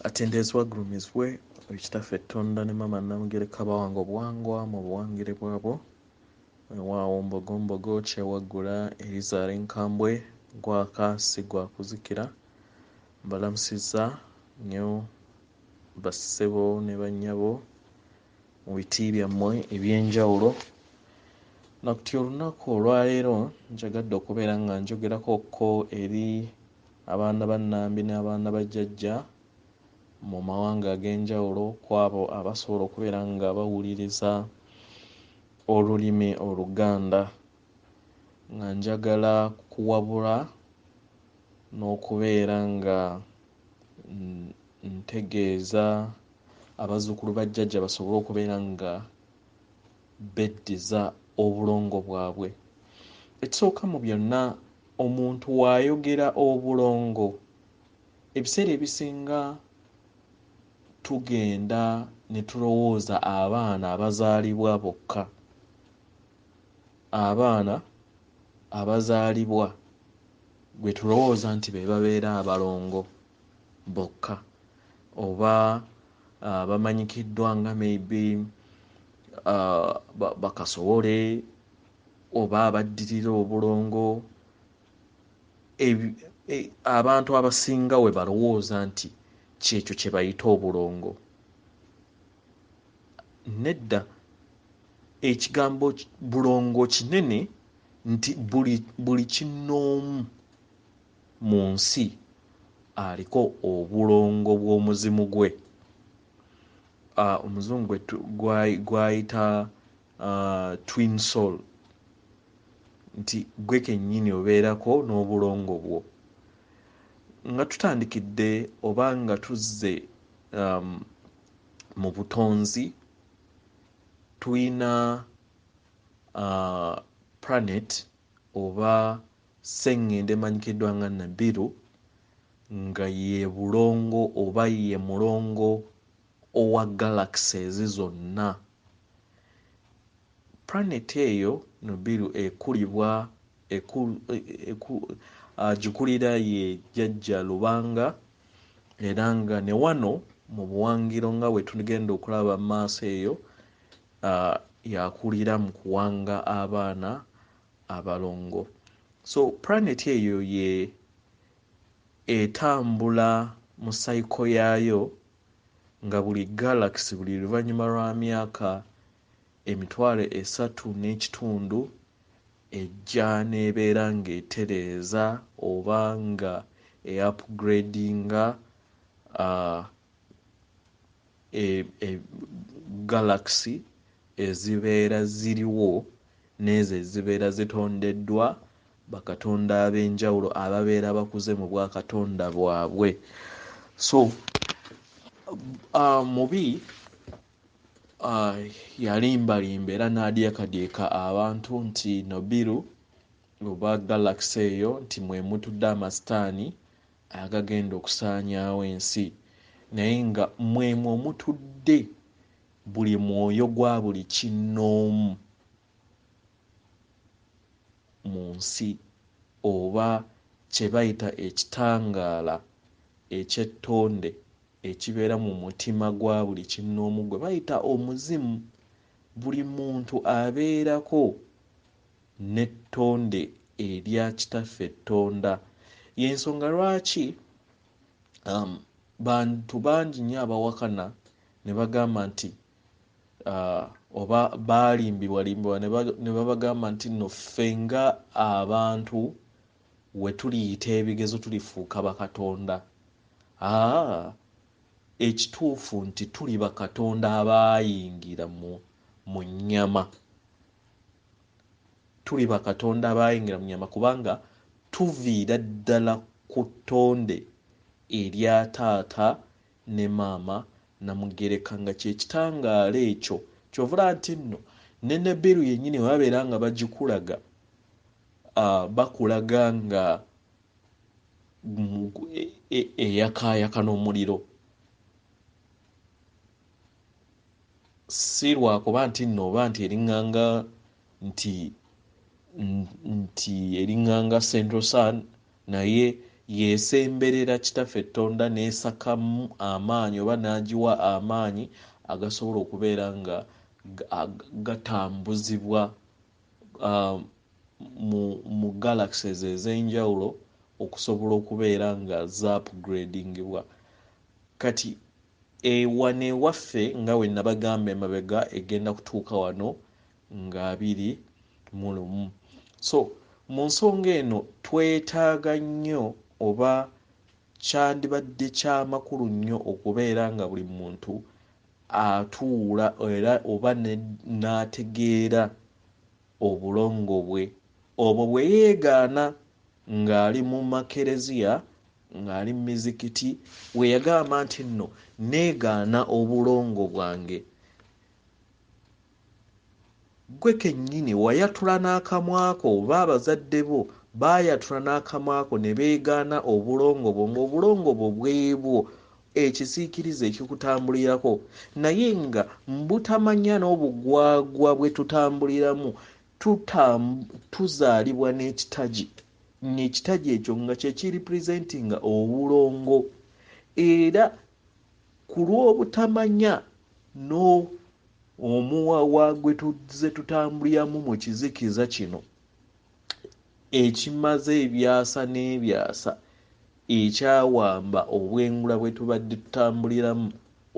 Atendezwa gulumizibwe ekitaffe ettonda ne mama Namugereka bawange obuwangwa mu buwangire bwabwo waawo mbogombogo kyewaggula Erizaala enkambwe gwaka si gwa kuzikira mbalamusizza nnyo bassebo ne bannyabo mu biti byammwe eby'enjawulo nakuti olunaku olwaleero njagadde okubeera nga njogerakokko eri abaana ba Nnambi n'abaana ba Jaaja mu mawanga ag'enjawulo ku abo abasobola okubeera nga bawuliriza olulimi Oluganda nga njagala kuwabula n'okubeera nga ntegeeza abazzukulu ba Jaaja basobole okubeera nga beddiza obulongo bwabwe. Ekisooka mu byonna omuntu w'ayogera obulongo ebiseera ebisinga tugenda ne tulowooza abaana abazaalibwa bokka, abaana abazaalibwa gwe tulowooza nti be babeera abalongo bokka oba bamanyikiddwa nga maybe bakasowole oba abaddirira obulongo abantu abasinga we balowooza nti kyekyo kye bayita obulongo. Nedda, ekigambo bulongo kinene nti buli kinnoomu mu nsi aliko obulongo bw'omuzimu gwe. Omuzungu gwayita twin soul nti gwe kennyini obeerako n'obulongo bwo. Nga tutandikidde oba nga tuzze mu butonzi tuyina planet oba sseŋŋende emanyikiddwa nga Nnabiru nga ye bulongo oba ye mulongo owa galaxies zonna. Planet eyo Nnabiru ekulibwa agikulira ye Jaaja Lubanga era nga ne wano mu buwangiro nga bwe tugenda okulaba mu maaso eyo yakulira mu kuwanga abaana abalongo. So planet eyo ye etambula mu cycle yaayo nga buli galaxy buli luvannyuma lwa myaka 3.5 ejja n'ebeera ng'etereeza oba nga e-upgradinga galaxy ezibeera ziriwo n'ezo ezibeera zitondeddwa bakatonda ab'enjawulo ababeera bakuze mu bwakatonda bwabwe. So mubi yalimbalimba era n'adyekadyeka abantu nti Nnabiru oba galaxy eyo nti mwe mutudde amasitaani agagenda okusaanyaawo ensi, naye nga mwemwe omutudde buli mwoyo gwa buli kinnoomu mu nsi oba kye bayita ekitangaala eky'ettonde ekibeera mu mutima gwa buli kinnoomu gwe bayita omuzimu. Buli muntu abeerako n'ettonde erya kitaffe ettonda. Y'ensonga lwaki bantu bangi nnyo abawakana ne bagamba nti oba baalimbibwalimbibwa ne babagamba nti nno ffe nga abantu we tuliyita ebigezo tulifuuka bakatonda. Ekituufu nti tuli bakatonda abaayingira mu nnyama. Tuli bakatonda abaayingira mu nnyama kubanga tuviira ddala ku ttonde erya taata ne maama Namugereka nga kye kitangaala ekyo kyovula nti nno ne Nnabiru yennyini we babeera nga bagikulaga bakulaga nga eyakaayaka n'omuliro. Si lwakuba nti nno oba nti eriŋŋanga nti eriŋŋanga Central Sun, naye yesemberera kitaffe Tonda nesakamu amaanyi oba n'agiwa amaanyi agasobola okubeera nga gatambuzibwa mu galaxies ez'enjawulo okusobola okubeera nga zaupgradingibwa. Kati wano ewaffe nga we nabagamba emabega egenda kutuuka wano nga 21. So mu nsonga eno twetaaga nnyo oba kyandibadde ky'amakulu nnyo okubeera nga buli muntu atuula era oba n'ategeera obulongo bwe obwo bwe yeegaana ng'ali mu makereziya ng'ali mu mizikiti we yagamba nti nno neegaana obulongo bwange. Gwe kennyini wayatula n'akamwako oba abazadde bo baayatula n'akamwako ne beegaana obulongo bwo ng'obulongo bwo bwebwo ekisiikirize ekikutambulirako naye nga mbutamanya n'obugwagwa bwe tutambuliramu tuzaalibwa n'ekitaji ekyo nga kye kiripresentinga obulongo era ku lw'obutamanya omuwawa gwe tuzze tutambuliramu mu kizikiza kino ekimaze ebyasa n'ebyasa ekyawamba obwengula bwe tubadde tutambuliramu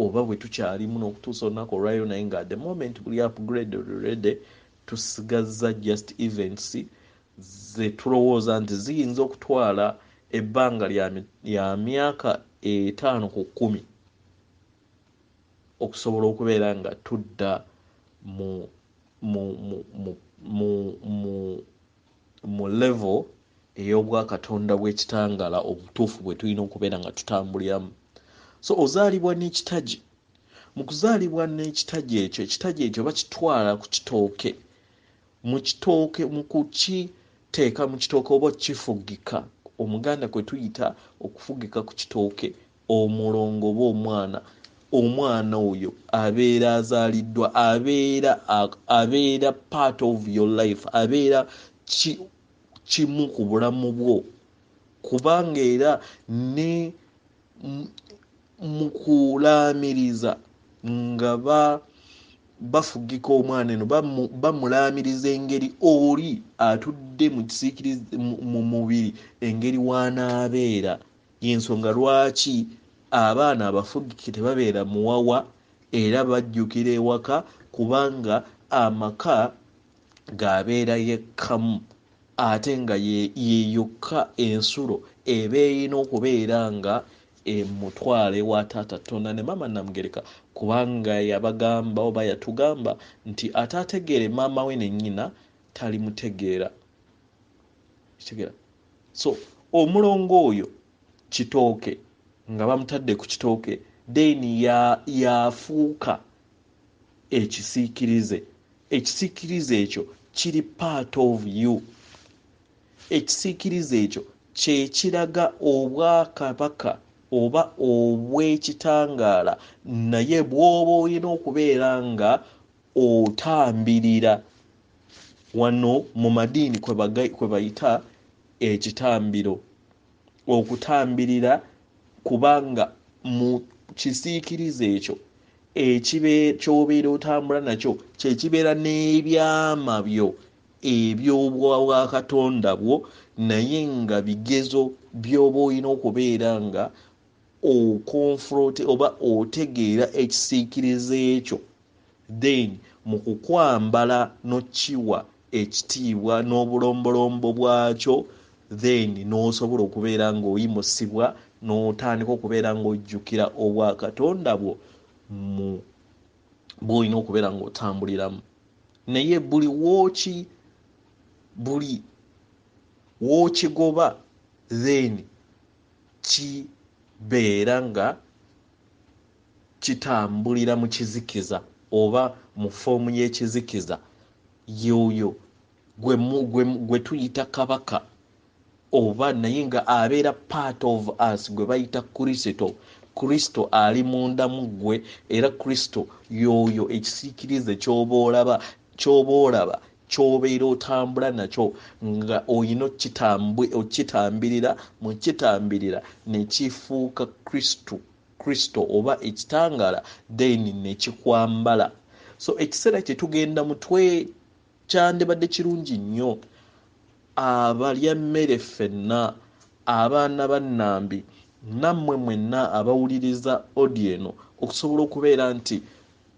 oba bwe tukyalimu n'okutuusa olunaku olwayo naye nga the moment buli upgrade already tusigazza just events ze tulowooza nti ziyinza okutwala ebbanga lya myaka 5 ku 10 okusobola okubeera nga tudda mu level ey'obwakatonda bw'ekitangaala obutuufu bwe tulina okubeera nga tutambuliramu. So ozaalibwa n'ekitaji. Mu kuzaalibwa n'ekitaji ekyo bakitwala ku kitooke mu kukiteeka mu kitooke oba kifugika omuganda kwe tuyita okufugika ku kitooke omulongo oba omwana oyo abeera azaaliddwa abeera part of your life abeera kimu ku bulamu bwo kubanga era ne mu kulaamiriza nga bafugika omwana eno bamulaamiriza engeri oli atudde mu kisiikirize mu mubiri engeri waanaabeera y'ensonga lwaki abaana abafugike tebabeera muwawa era bajjukira ewaka kubanga amaka gaabeera yekkamu ate nga yeyokka ensulo eba erina okubeera nga emutwale wa taata Tonda ne maama Namugereka kubanga yabagamba oba yatugamba nti ataategeere maama we ne nnyina talimutegeera. So omulongo oyo kitooke nga bamutadde ku kitooke then yafuuka ekisiikirize ekyo kiri part of you. Ekisiikirize ekyo kye kiraga obwakabaka oba obw'ekitangaala naye bw'oba olina okubeera nga otambirira wano mu madiini kwe bayita ekitambiro okutambirira kubanga mu kisiikirize ekyo ky'obeera otambula nakyo kye kibeera n'ebyama byo eby'obwakatonda bwo naye nga bigezo by'oba olina okubeera nga okonfronte oba otegeera ekisiikirize ekyo then mu kukwambala n'okiwa ekitiibwa n'obulombolombo bwakyo then n'osobola okubeera ng'oyimusibwa n'otandika okubeera ng'ojjukira obwakatonda bwo bw'olina okubeera ng'otambuliramu naye buli wookigoba then kibeera nga kitambulira mu kizikiza oba mu foomu y'ekizikiza yoyo gwe tuyita kabaka oba naye nga abeera part of us gwe bayita Kristo ali munda mu ggwe era Kristo yoyo ekisiikirize ky'oba olaba ky'obeera otambula nakyo nga oyina okitambirira mu kitambirira ne kifuuka kristo oba ekitangaala then ne kikwambala. So ekiseera kye tugenda mu kyandibadde kirungi nnyo abalya mmere ffenna, abaana bannambi, nammwe mwenna abawuliriza audio eno okusobola okubeera nti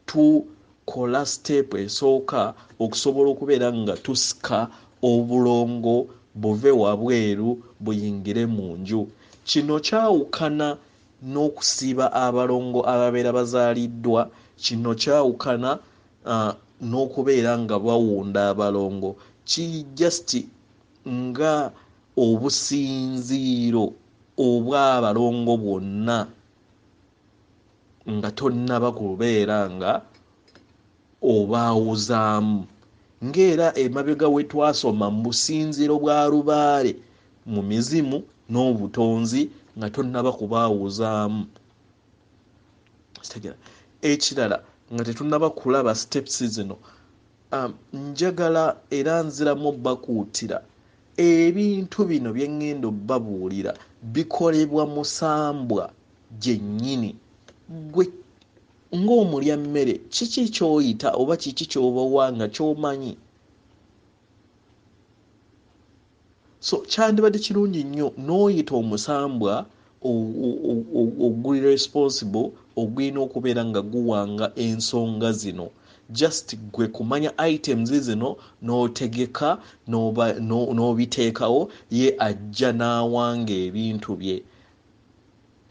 tukola step esooka okusobola okubeera nga tusika obulongo buve wabweru buyingire mu nju. Kino kyawukana n'okusiiba abalongo ababeera bazaaliddwa, kino kyawukana n'okubeera nga bawunda abalongo. Kiri just nga obusinziiro obw'abalongo bwonna nga tonnaba kubeera nga obaawuzaamu. Ng'era emabega we twasoma mu businziiro bwa lubaale mu mizimu n'obutonzi nga tonnaba kubaawuzaamu. Ekirala nga tetunnaba kulaba steps zino, njagala era nziramu bakuutira ebintu bino bye ŋŋenda obbabuulira bikolebwa musambwa gyennyini. Gwe ng'omulya mmere kiki ky'oyita oba kiki ky'obawa nga ky'omanyi? So kyandibadde kirungi nnyo n'oyita omusambwa oguli responsible ogwina okubeera nga guwanga ensonga zino. Just gwe kumanya items zino n'otegeka n'obiteekawo, ye ajja n'awanga ebintu bye.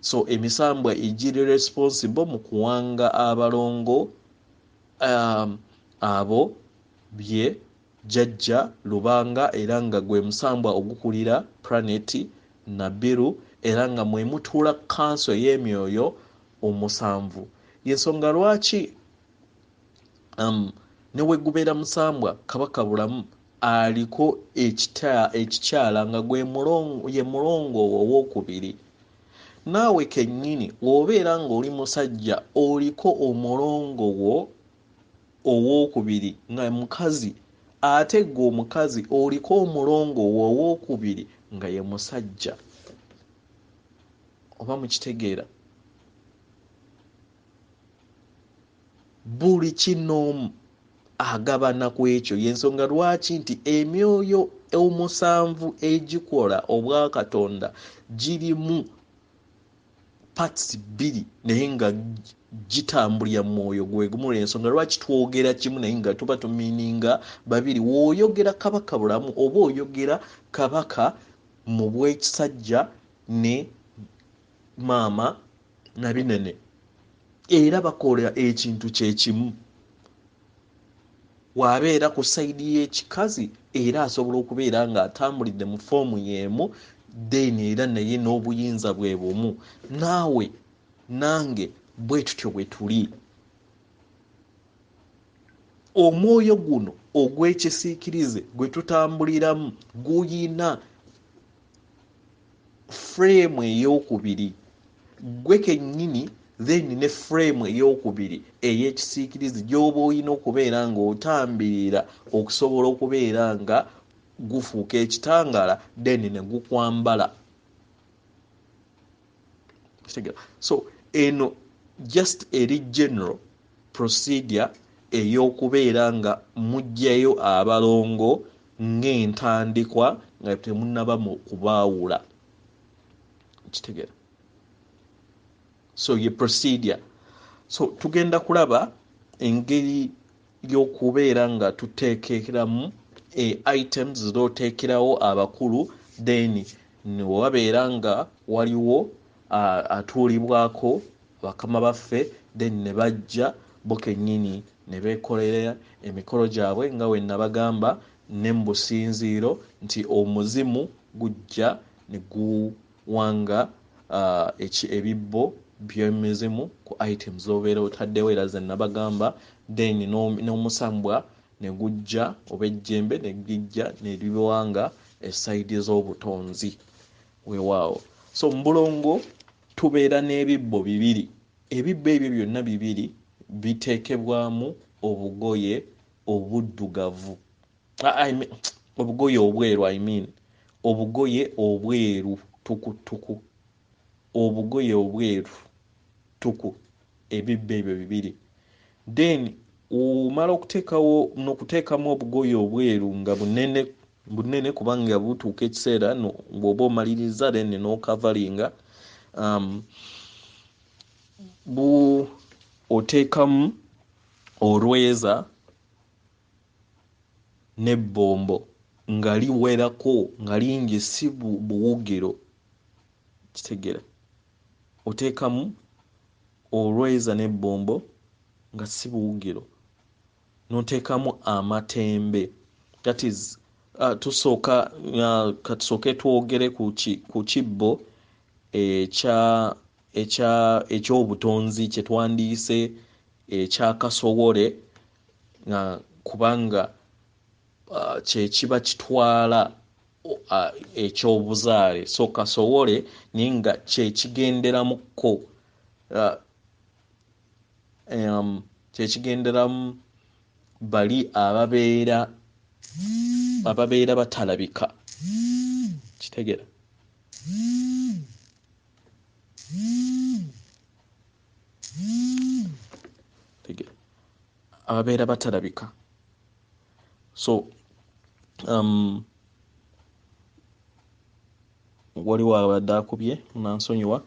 So emisambwa egiri responsible mu kuwanga abalongo abo bye Jaaja, Lubanga era nga gwe musambwa ogukulira Planet Nabiru era nga mwe mutuula kanso y'emyoyo omusanvu. Yensonga lwaki ne we gubeera musambwa Kabaka Bulamu aliko ekikyala nga ye mulongo owookubiri. Naawe kennyini bw'obeera ng'oli musajja oliko omulongo wo owookubiri nga mukazi, ate gwe omukazi oliko omulongo wo owookubiri nga ye musajja. Oba mukitegeera? Buli kinoomu agabana ku ekyo. Yensonga lwaki nti emyoyo omusanvu egikola obwakatonda girimu parts bbiri naye nga gitambulira mu mwoyo gwe gumu. Ensonga lwaki twogera kimu naye nga tuba tumiininga babiri. W'oyogera Kabaka Bulamu oba oyogera Kabaka mu bw'ekisajja ne maama na binene, era bakola ekintu kye kimu. Wabeera ku sayidi y'ekikazi era asobola okubeera ng'atambulidde mu foomu y'emu, then era naye n'obuyinza bwe bumu. Naawe nange bwe tutyo bwe tuli. Omwoyo guno ogw'ekisiikirize gwe tutambuliramu guyina frame ey'okubiri. Gwe kennyini then ne frame ey'okubiri ey'ekisiikirize gy'oba oyina okubeera ng'otambirira okusobola okubeera nga gufuuka ekitangaala then ne gukwambala. So eno just eri general procedure ey'okubeera nga mujjayo abalongo ng'entandikwa nga temunnaba mu kubaawula. Kitegeera? So ye procedure. So tugenda kulaba engeri y'okubeera nga tuteekeramu items z'oteekerawo abakulu, then ne wabeera nga waliwo atuulibwako bakama baffe, then ne bajja bo kennyini ne beekolera emikolo gyabwe nga we nabagamba ne mu businziiro nti omuzimu gujja ne guwanga ebibbo by'emizimu ku items z'obeera otaddewo era ze nabagamba, then n'omusambwa ne gujja oba ejjembe ne gijja ne liwanga esayidi z'obutonzi weewaawo. So mu bulongo tubeera n'ebibbo bibiri. Ebibbo ebyo byonna bibiri biteekebwamu obugoye obuddugavu. I mean, obugoye obweru, I mean obugoye obweru tuku obugoye obweru tuku ebibbe ebyo bibiri. Then omala okuteekamu obugoye obweru nga bunene kubanga butuuka ekiseera bw'oba omaliriza then n'okavalinga oteekamu olweza n'ebbombo nga liwerako nga lingi si buwugiro, kitegera. Oteekamu olweza n'ebbombo nga si buwugiro, n'oteekamu amatembe. That is katusooke twogere ku kibbo eky'obutonzi kye twandiise ekyakasowole kubanga kye kiba kitwala ekyobuzaale. So kasowole naye nga kye kigenderamukko kye kigenderamu bali ababeera batalabika, kitegera. Ababeera batalabika. So waliwo abadde akubye nansonyiwa.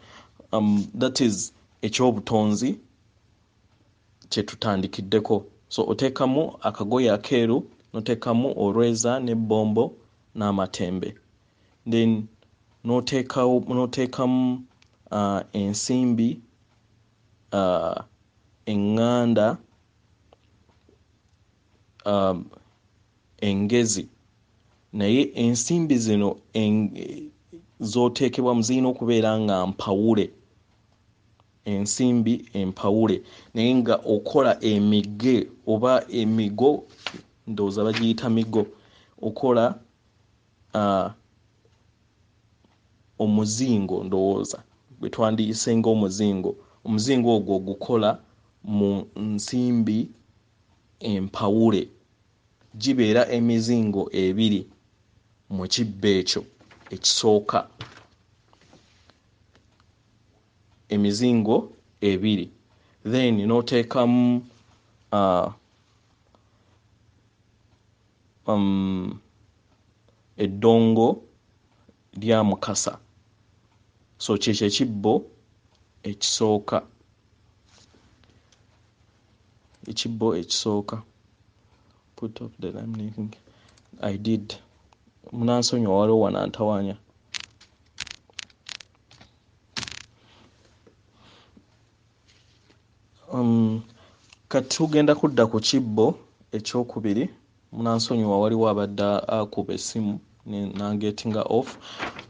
That is ekyobutonzi kye tutandikiddeko. So oteekamu akagoye akeeru, n'oteekamu olweza n'ebbombo n'amatembe, then n'oteekamu ensimbi, eŋŋanda engezi. Naye ensimbi zino z'oteekebwamu zirina okubeera nga mpawule, ensimbi empawule, naye nga okola emige oba emigo, ndowooza bagiyita migo, okola omuzingo, ndowooza bwe twandiyise ng'omuzingo. Omuzingo ogwo gukola mu nsimbi empawule. Gibeera emizingo ebiri mu kibbo ekyo ekisooka, emizingo ebiri. Then n'oteekamu eddongo lya Mukasa. So kyekyo ekibbo ekisooka, ekibbo ekisooka. Put up the laminating. I did. Munansonyiwa waliwo wanantawanya. Kati tugenda kudda ku kibbo ekyokubiri. Munansonyiwa waliwo abadde akuba essimu nangetinga off.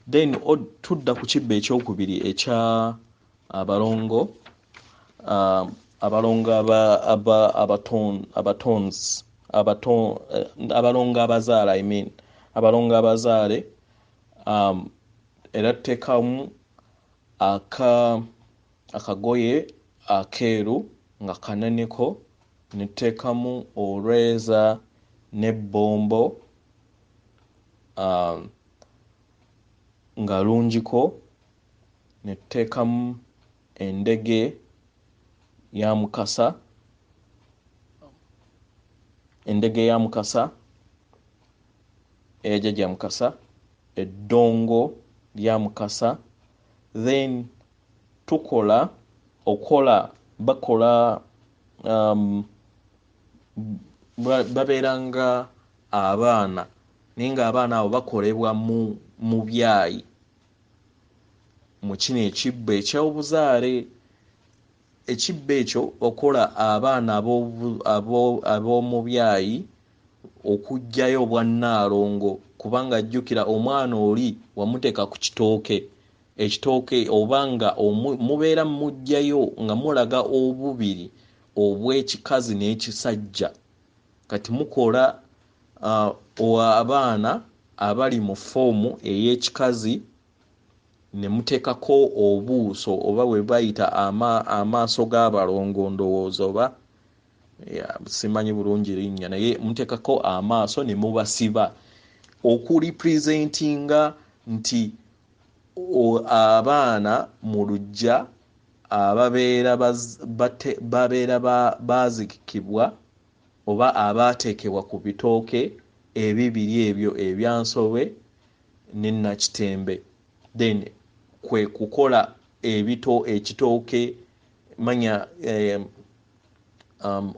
Then tudda ku kibbo ekyokubiri ekya abalongo, abalongo abalongo abazaale, I mean abalongo abazaale. Era tuteekamu akagoye akeeru nga kaneneko, ne tuteekamu olweza n'ebbombo nga lungiko, ne tuteekamu endege ya Mukasa, endege ya Mukasa eya Jaaja Mukasa, eddongo lya Mukasa. Then bakola babeeranga abaana, naye ng'abaana abo bakolebwa mu byayi mu kino ekibbo eky'obuzaale. Ekibbo ekyo okola abaana ab'omu byayi okuggyayo obwannaalongo, kubanga jjukira omwana oli wamuteeka ku ekitooke obanga mubeera mujjayo nga mulaga obubiri obw'ekikazi n'ekisajja. Kati mukola abaana abali mu foomu ey'ekikazi ne muteekako obuuso oba bwe bayita amaaso g'abalongo, ndowooza, oba simanyi bulungi linnya naye muteekako amaaso ne mubasiba okurepresentinga nti abaana mu luggya babeera baazikibwa oba abaateekebwa ku bitooke ebibiri ebyo ebyansobe ne nakitembe then kwe kukola ekitooke manya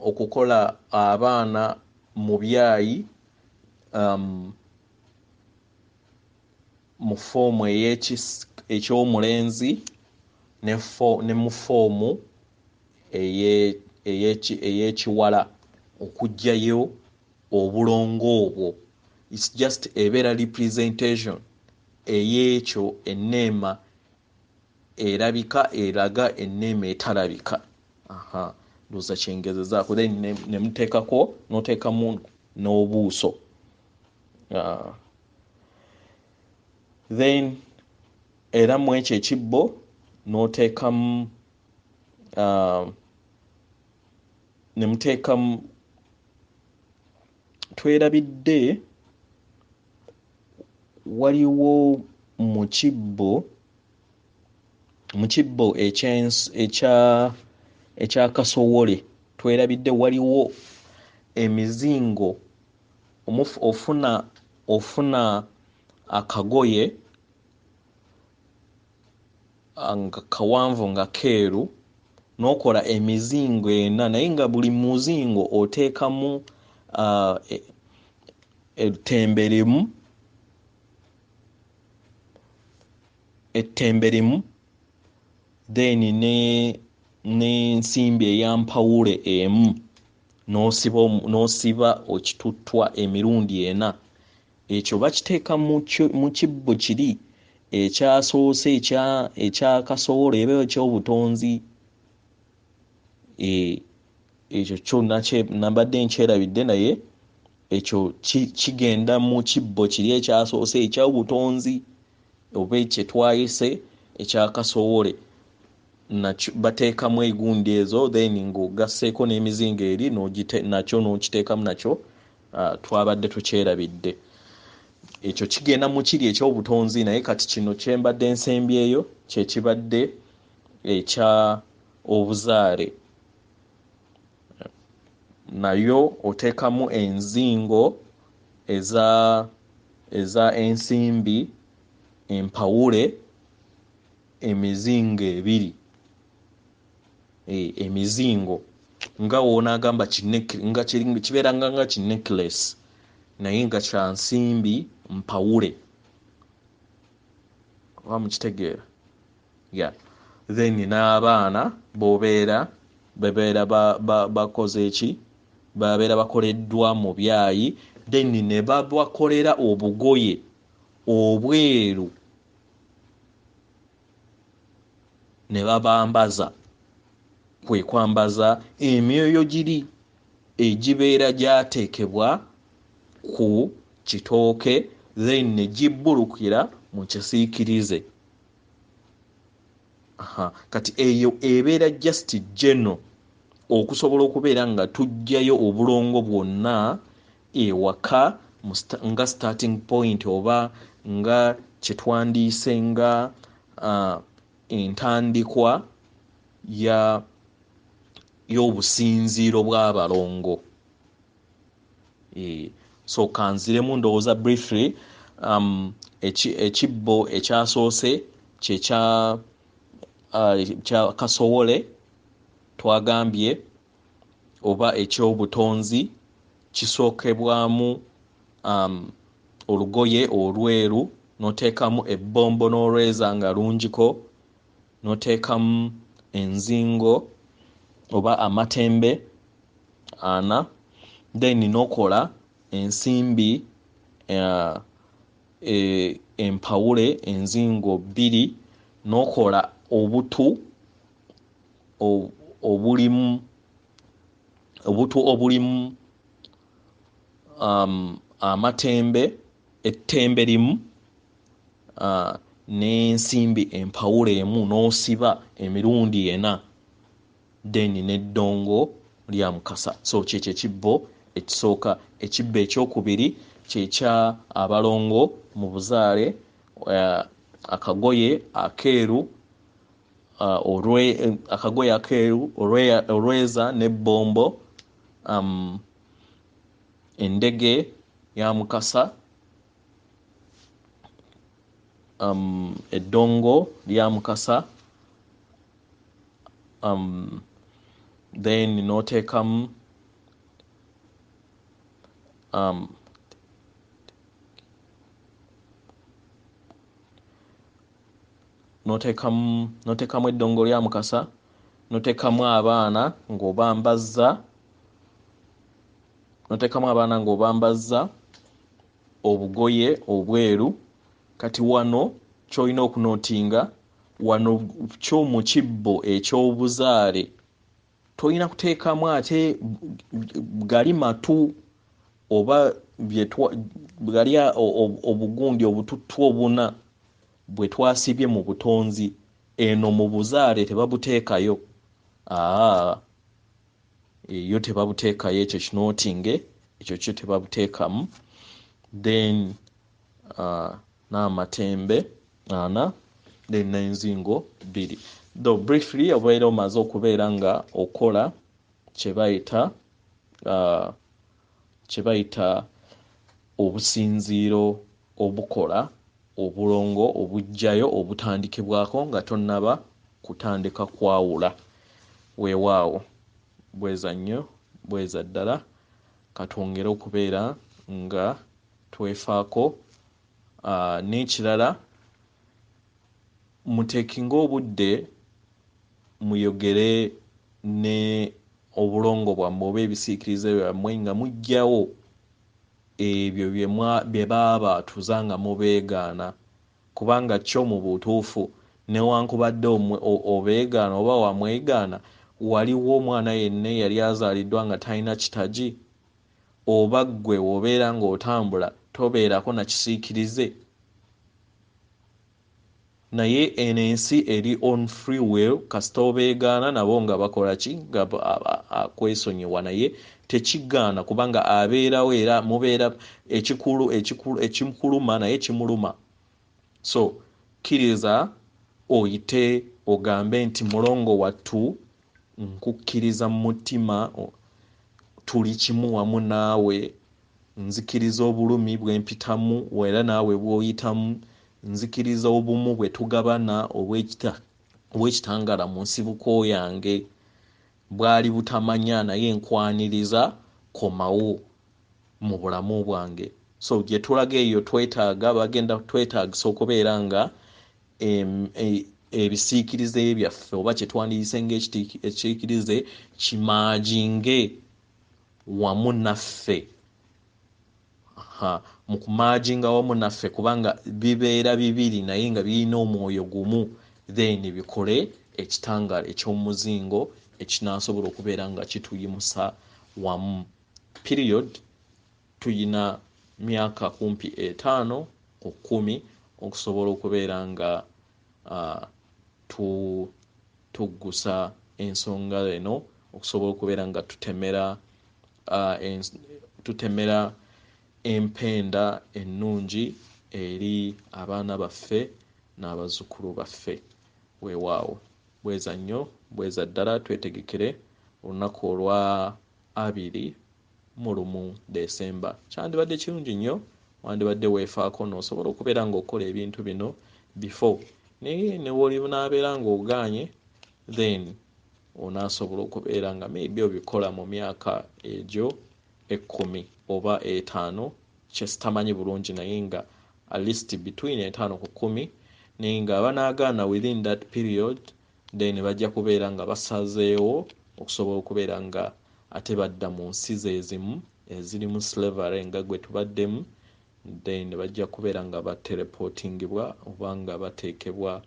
okukola abaana mu byayi mu foomu ekyomulenzi ne mu foomu ey'ekiwala okuggyayo obulongo obwo. It's just ebeera representation ey'ekyo enneema erabika eraga enneema etalabika. Ndoza kyengezezaako then ne muteekako n'oteekamu n'obuuso. Then era mu ekyo ekibbo n'oteekamu ne muteekamu twerabidde waliwo mu kibbo ekyakasowole twerabidde waliwo emizingo ofuna akagoye nga kawanvu nga keeru n'okola emizingo ena naye nga buli muzingo oteekamu ettemberimu then n'ensimbi eyampawule emu n'osiba okituttwa emirundi ena. Ekyo bakiteeka mu kibbo kiri ekyasoose ekyakasowole eba ekyobutonzi. Ekyo kyo nabadde nkyerabidde naye ekyo kigenda mu kibbo kiri ekyasoose ekyobutonzi oba ekye twayise ekyakasowole bateekamu egundi ezo then ng'ogasseeko n'emizingo eri nakyo n'okiteekamu nakyo twabadde tukyerabidde. Ekyo kigenda mu kiri ekyobutonzi naye kati kino kyembadde nsembyeyo kye kibadde ekya obuzaale. Nayo oteekamu enzingo eza ensimbi empawule emizingo ebiri. Emizingo nga wonaagamba kibeera nga kinecklace naye nga kya nsimbi mpawule oba mukitegeera. Then n'abaana babeera bakoze eki babeera bakoleddwa mu byayi then ne babakolera obugoye obweru ne babambaza kwe kwambaza emyoyo giri egibeera gyateekebwa ku kitooke then ne gibbulukira mu kisiikirize. Kati eyo ebeera just general okusobola okubeera nga tuggyayo obulongo bwonna ewaka nga starting point oba nga kyetwandiise nga entandikwa y'obusinziiro bw'abalongo. So kanziremu ndowooza briefly ekibbo ekyasoose kya kasowole twagambye oba ekyobutonzi kisookebwamu olugoye olweru n'oteekamu ebbombo n'olweza nga lungiko n'oteekamu enzingo oba amatembe 4 then n'okola ensimbi empawule enzingo 2 n'okola obutu obulimu amatembe ettembe limu n'ensimbi empawule emu n'osiba emirundi 4 then n'eddongo lya Mukasa. So kyekyo ekibbo ekisooka. Ekibbo ekyokubiri kyekya abalongo mu buzaale, akagoye akeeru, akagoye akeeru, olweza n'ebbombo, endege ya Mukasa, eddongo lya Mukasa, then n'oteekamu n'oteekamu eddongo lya Mukasa, n'oteekamu abaana ng'obambazza obugoye obweru. Kati wano ky'olina okunootinga, wano kyo mu kibbo eky'obuzaale tolina kuteekamu ate gali matu oba gali obugundi obututtu obuna bwe twasibye mu butonzi. Eno mu buzaale tebabuteekayo, eyo tebabuteekayo, ekyo kinootinge, ekyo kyo tebabuteekamu. Then n'amatembe 4, then n'enzingo 2. Though briefly obeera omaze okubeera nga okola kye bayita obusinziiro obukola obulongo obujjayo obutandikibwako nga tonnaba kutandika kwawula. Weewaawo, bweza nnyo, bweza ddala. Katwongere okubeera nga twefaako. N'ekirala, muteekinga obudde muyogere ne obulongo bwammwe oba ebisiikirize byammwe nga muggyawo ebyo bye baba baatuza nga mubeegaana, kubanga kyo mu butuufu newankubadde obeegaana oba wamwegaana, waliwo omwana yenna yali azaaliddwa nga talina kitagi, oba ggwe wobeera ng'otambula tobeerako na kisiikirize. Naye eno ensi eri on free will, kasita obeegaana nabo nga bakola ki, nga akwesonyiwa, naye tekigaana kubanga abeerawo era mubeera ekimukuluma naye kimuluma. So kkiriza oyite ogambe nti mulongo wattu, nkukkiriza mu mutima, tuli kimu wamu naawe, nzikiriza obulumi bwe mpitamu era naawe bw'oyitamu, nzikiriza obumu bwe tugabana obw'ekitangala mu nsibuko yange, bwali butamanya naye nkwaniriza komawo mu bulamu bwange. So gye tulaga eyo twetaaga, bagenda twetaagisa okubeera nga ebisiikirize byaffe oba kye twandiyise ng'ekisiikirize kimaajinge wamu naffe. Mu kumaajinga wamu naffe kubanga bibeera bibiri naye nga birina omwoyo gumu, then bikole ekitangala eky'omuzingo ekinaasobola okubeera nga kituyimusa wamu. Period tuyina myaka kumpi 5 ku 10 okusobola okubeera nga tuggusa ensonga eno, okusobola okubeera nga tutemera empenda ennungi eri abaana baffe n'abazzukulu baffe. Weewaawo, bweza nnyo, bweza ddala. Twetegekere olunaku olwa 21 Desemba. Kyandibadde kirungi nnyo wandibadde weefaako n'osobola okubeera ng'okola ebintu bino before, naye ne w'olinabeera ng'ogaanye, then onaasobola okubeera nga maybe obikola mu myaka egyo 10 oba 5, kyesitamanyi bulungi naye nga at least between 5 ku 10, naye nga abanaagaana within that period, then bajja kubeera nga basazeewo okusobola okubeera nga ate badda mu nsi zeezimu ezirimu slavery nga gwe tubaddemu, then bajja kubeera nga bateleportingibwa oba nga bateekebwa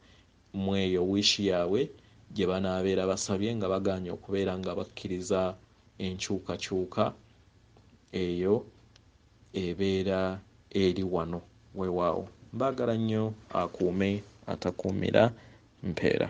mu eyo wishi yaabwe gye banaabeera basabye nga bagaanye okubeera nga bakkiriza enkyukakyuka eyo ebeera eri wano. Weewaawo, mbaagala nnyo. Akuume atakuumira mpeera.